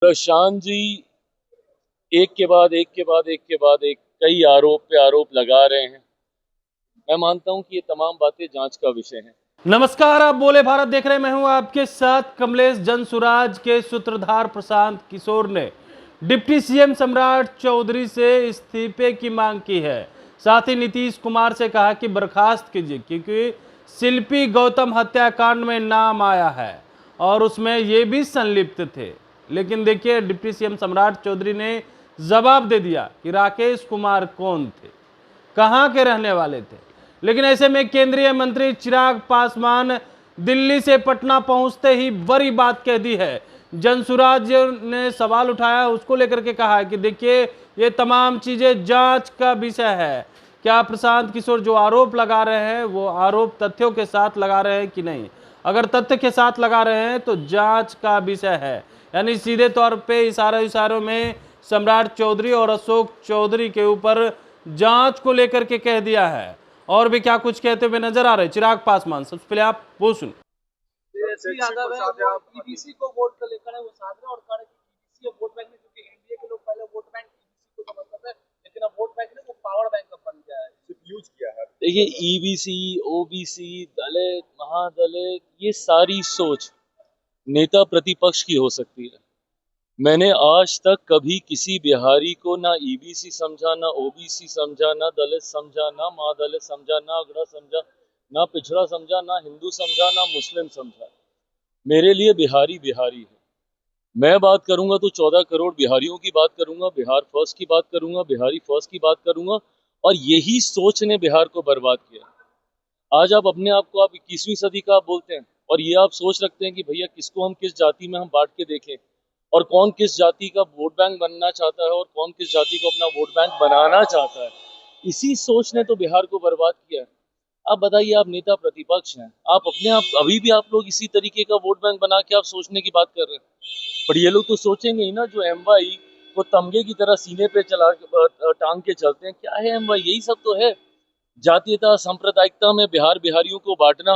प्रशांत जी एक के बाद एक के बाद एक के बाद एक कई आरोप पे आरोप लगा रहे हैं। मैं मानता हूं कि ये तमाम बातें जांच का विषय हैं। नमस्कार, आप बोले भारत देख रहे हैं। मैं हूं आपके साथ कमलेश। जनसुराज के सूत्रधार प्रशांत किशोर ने डिप्टी सीएम सम्राट चौधरी से इस्तीफे की मांग की है। साथ ही नीतीश कुमार से कहा कि बर्खास्त कीजिए, क्योंकि शिल्पी गौतम हत्याकांड में नाम आया है और उसमें ये भी संलिप्त थे। लेकिन देखिए, डिप्टी सीएम सम्राट चौधरी ने जवाब दे दिया कि राकेश कुमार कौन थे, कहां के रहने वाले थे। लेकिन ऐसे में केंद्रीय मंत्री चिराग पासवान दिल्ली से पटना पहुंचते ही बड़ी बात कह दी है। जनसुराज ने सवाल उठाया, उसको लेकर के कहा कि देखिए, ये तमाम चीजें जांच का विषय है। क्या प्रशांत किशोर जो आरोप लगा रहे हैं वो आरोप तथ्यों के साथ लगा रहे हैं कि नहीं? अगर तथ्य के साथ लगा रहे हैं तो जांच का विषय है। यानी सीधे तौर पे इशारों में सम्राट चौधरी और अशोक चौधरी के ऊपर जांच को लेकर के कह दिया है। और भी क्या कुछ कहते हुए नजर आ रहे हैं चिराग पासवान। सबसे पहले आप वो सुन। तेजस्वी यादव है, वो ईबीसी को वोट को लेकर है, वो साध रहे हैं और कह रहे हैं कि ईबीसी अब वोट बैंक में, क्योंकि एनडीए के लोग पहले वोट बैंक ईबीसी को समझते थे, लेकिन अब वोट बैंक ने वो पावर बैंक अब बन गया है, सिर्फ यूज किया है। देखिए, ईबीसी, ओबीसी, दलित, महादलित, ये सारी सोच नेता प्रतिपक्ष की हो सकती है। मैंने आज तक कभी किसी बिहारी को ना ईबीसी समझा, ना ओबीसी समझा, ना दलित समझा, ना महादलित समझा, ना अगड़ा समझा, ना पिछड़ा समझा, ना हिंदू समझा, ना मुस्लिम समझा। मेरे लिए बिहारी बिहारी है। मैं बात करूंगा तो 14 करोड़ बिहारियों की बात करूंगा, बिहार फर्स्ट की बात करूंगा, बिहारी फर्स्ट की बात करूंगा। और यही सोच ने बिहार को बर्बाद किया। आज आप अपने आप को, आप 21वीं सदी का आप बोलते हैं और ये आप सोच रखते हैं कि भैया किसको हम किस जाति में हम बांट के देखें और कौन किस जाति का वोट बैंक बनना चाहता है और कौन किस जाति को अपना वोट बैंक बनाना चाहता है। इसी सोच ने तो बिहार को बर्बाद किया है। आप बताइए, आप नेता प्रतिपक्ष हैं, आप अपने आप अभी भी आप लोग इसी तरीके का वोट बैंक बना के आप सोचने की बात कर रहे हैं। पर ये लोग तो सोचेंगे ही ना, जो एमवाई को तमगे की तरह सीने पे चला टांग के चलते हैं। क्या है एमवाई? यही सब तो है, जातीयता सांप्रदायिकता में बिहार बिहारियों को बांटना।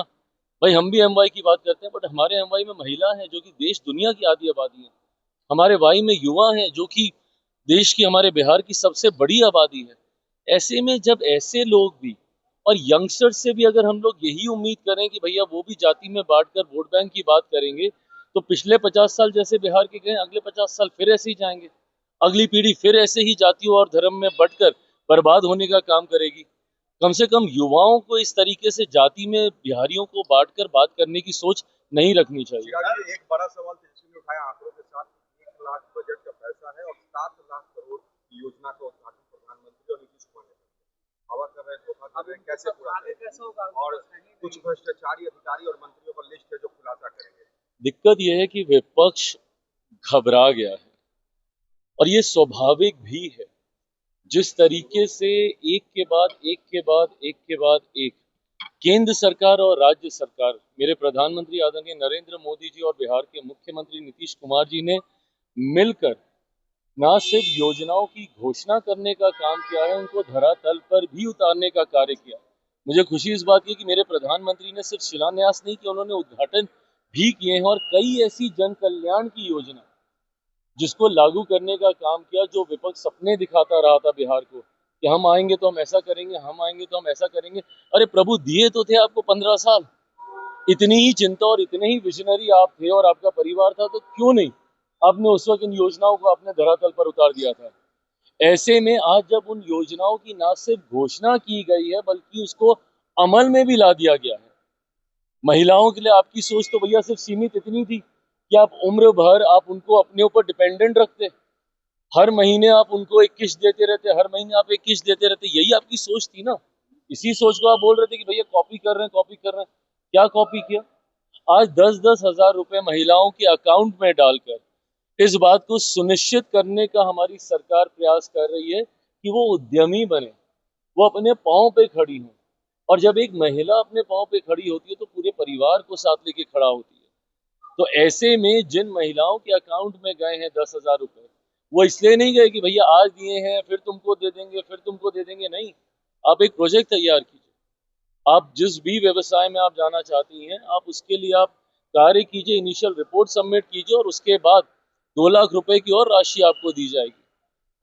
भाई हम भी एमवाई की बात करते हैं, बट हमारे एमवाई में महिला है जो कि देश दुनिया की आधी आबादी है। हमारे वाई में युवा हैं जो कि देश की, हमारे बिहार की सबसे बड़ी आबादी है। ऐसे में जब ऐसे लोग भी और यंगस्टर्स से भी अगर हम लोग यही उम्मीद करें कि भैया वो भी जाति में बांटकर वोट बैंक की बात करेंगे, तो पिछले 50 साल जैसे बिहार के गए, अगले 50 साल फिर ऐसे ही जाएंगे। अगली पीढ़ी फिर ऐसे ही जातियों और धर्म में बंटकर बर्बाद होने का काम करेगी। कम से कम युवाओं को इस तरीके से जाति में बिहारियों को बांटकर बात करने की सोच नहीं रखनी चाहिए। एक बड़ा सवाल तेजस्वी ने उठाया आंकड़ों के साथ, 1 लाख बजट का पैसा है और 7 लाख करोड़ की योजना का उद्घाटन प्रधानमंत्री और नीतीश कुमार ने किया। हवा कर रहे हैं, धोखा कर रहे हैं, कैसे पूरा कैसे होगा? और कुछ भ्रष्टाचारी अधिकारी और मंत्रियों का लिस्ट है जो खुलासा करेंगे। दिक्कत यह है कि विपक्ष घबरा गया है और ये स्वाभाविक भी है। जिस तरीके से एक के बाद एक के बाद एक के बाद एक केंद्र सरकार और राज्य सरकार, मेरे प्रधानमंत्री आदरणीय नरेंद्र मोदी जी और बिहार के मुख्यमंत्री नीतीश कुमार जी ने मिलकर ना सिर्फ योजनाओं की घोषणा करने का काम किया है, उनको धरातल पर भी उतारने का कार्य किया। मुझे खुशी इस बात की कि मेरे प्रधानमंत्री ने सिर्फ शिलान्यास नहीं किया, उन्होंने उद्घाटन भी किए हैं और कई ऐसी जन कल्याण की योजना जिसको लागू करने का काम किया, जो विपक्ष सपने दिखाता रहा था बिहार को कि हम आएंगे तो हम ऐसा करेंगे, हम आएंगे तो हम ऐसा करेंगे। अरे प्रभु, दिए तो थे आपको 15 साल। इतनी ही चिंता और इतने ही विजनरी आप थे और आपका परिवार था, तो क्यों नहीं आपने उस वक्त इन योजनाओं को अपने धरातल पर उतार दिया था। ऐसे में आज जब उन योजनाओं की ना सिर्फ घोषणा की गई है बल्कि उसको अमल में भी ला दिया गया है। महिलाओं के लिए आपकी सोच तो भैया सिर्फ सीमित इतनी थी कि आप उम्र भर आप उनको अपने ऊपर डिपेंडेंट रखते, हर महीने आप उनको एक किस्त देते रहते, हर महीने आप एक किस्त देते रहते। यही आपकी सोच थी ना। इसी सोच को आप बोल रहे थे कि भैया कॉपी कर रहे हैं, कॉपी कर रहे हैं। क्या कॉपी किया? आज 10-10 हजार रुपए महिलाओं के अकाउंट में डालकर इस बात को सुनिश्चित करने का हमारी सरकार प्रयास कर रही है कि वो उद्यमी बने, वो अपने पांव पे खड़ी हो। और जब एक महिला अपने पांव पे खड़ी होती है तो पूरे परिवार को साथ लेके खड़ा होती है। तो ऐसे में जिन महिलाओं के अकाउंट में गए हैं 10,000 रुपए, वो इसलिए नहीं गए कि भैया आज दिए हैं फिर तुमको दे देंगे, फिर तुमको दे देंगे। नहीं, आप एक प्रोजेक्ट तैयार कीजिए। आप जिस भी व्यवसाय में आप जाना चाहती हैं, आप उसके लिए आप कार्य कीजिए, इनिशियल रिपोर्ट सबमिट कीजिए और उसके बाद 2 लाख रुपए की और राशि आपको दी जाएगी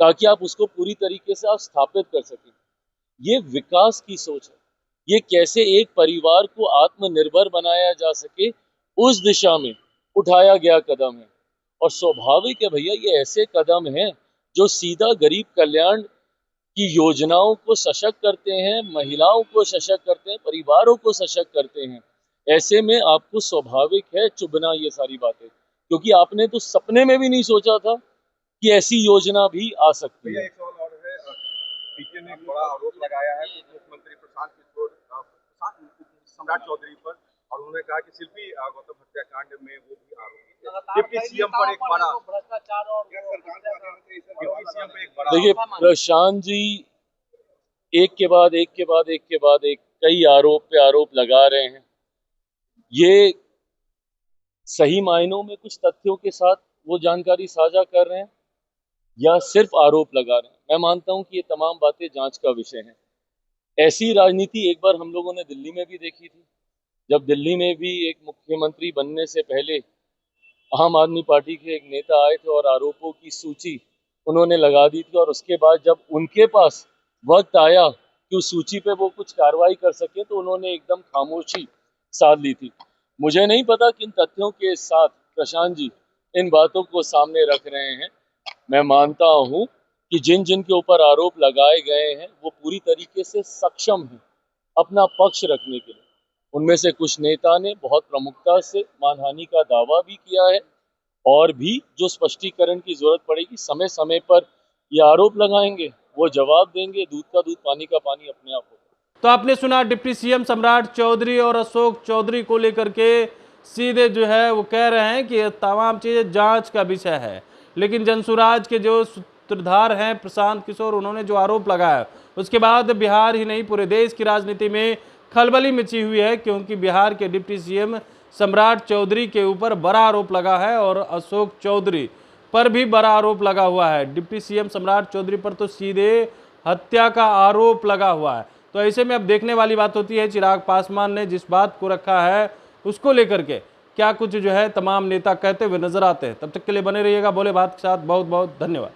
ताकि आप उसको पूरी तरीके से आप स्थापित कर सकें। ये विकास की सोच है। ये कैसे एक परिवार को आत्मनिर्भर बनाया जा सके, उस दिशा में उठाया गया कदम है। और स्वाभाविक है भैया, ये ऐसे कदम हैं जो सीधा गरीब कल्याण की योजनाओं को सशक्त करते हैं, महिलाओं को सशक्त करते हैं, परिवारों को सशक्त करते हैं। ऐसे में आपको स्वाभाविक है चुभना ये सारी बातें, क्योंकि आपने तो सपने में भी नहीं सोचा था कि ऐसी योजना भी आ सकती भैया है। एक सवाल और है, पीके ने एक बड़ा आरोप लगाया है मुख्यमंत्री प्रशांत किशोर सम्राट चौधरी पर, और उन्होंने कहा कि शिल्पी गौतम हत्याकांड में वो भी आरोपी है। डिप्टी सीएम पर एक बड़ा भ्रष्टाचार और डिप्टी सीएम पे एक बड़ा देखिए, प्रशांत जी एक के बाद एक के बाद एक के बाद एक कई आरोप पे आरोप लगा रहे हैं। ये सही मायनों में कुछ तथ्यों के साथ वो जानकारी साझा कर रहे हैं या सिर्फ आरोप लगा रहे हैं? मैं मानता हूं कि ये तमाम बातें जांच का विषय है। ऐसी राजनीति एक बार हम लोगों ने दिल्ली में भी देखी थी, जब दिल्ली में भी एक मुख्यमंत्री बनने से पहले आम आदमी पार्टी के एक नेता आए थे और आरोपों की सूची उन्होंने लगा दी थी, और उसके बाद जब उनके पास वक्त आया कि उस सूची पे वो कुछ कार्रवाई कर सके तो उन्होंने एकदम खामोशी साध ली थी। मुझे नहीं पता किन तथ्यों के साथ प्रशांत जी इन बातों को सामने रख रहे हैं। मैं मानता हूं कि जिन जिन के ऊपर आरोप लगाए गए हैं वो पूरी तरीके से सक्षम हैं अपना पक्ष रखने के लिए। उनमें से कुछ नेता ने बहुत प्रमुखता से मानहानि का दावा भी किया है, और भी जो स्पष्टीकरण की जरूरत पड़ेगी समय समय पर ये आरोप लगाएंगे, वो जवाब देंगे। दूध का दूध, पानी का पानी अपने आप होगा। तो आपने सुना डिप्टी सीएम सम्राट चौधरी और अशोक चौधरी को लेकर के सीधे जो है वो कह रहे हैं कि ये तमाम चीज़ें जांच का विषय है। लेकिन जनसुराज के जो सूत्रधार हैं प्रशांत किशोर, उन्होंने जो आरोप लगाया उसके बाद बिहार ही नहीं पूरे देश की राजनीति में खलबली मची हुई है, क्योंकि बिहार के डिप्टी सीएम सम्राट चौधरी के ऊपर बड़ा आरोप लगा है और अशोक चौधरी पर भी बड़ा आरोप लगा हुआ है। डिप्टी सीएम सम्राट चौधरी पर तो सीधे हत्या का आरोप लगा हुआ है। तो ऐसे में अब देखने वाली बात होती है चिराग पासवान ने जिस बात को रखा है उसको लेकर के क्या कुछ जो है तमाम नेता कहते हुए नजर आते हैं। तब तक के लिए बने रहिएगा भोले भारत के साथ। बहुत बहुत धन्यवाद।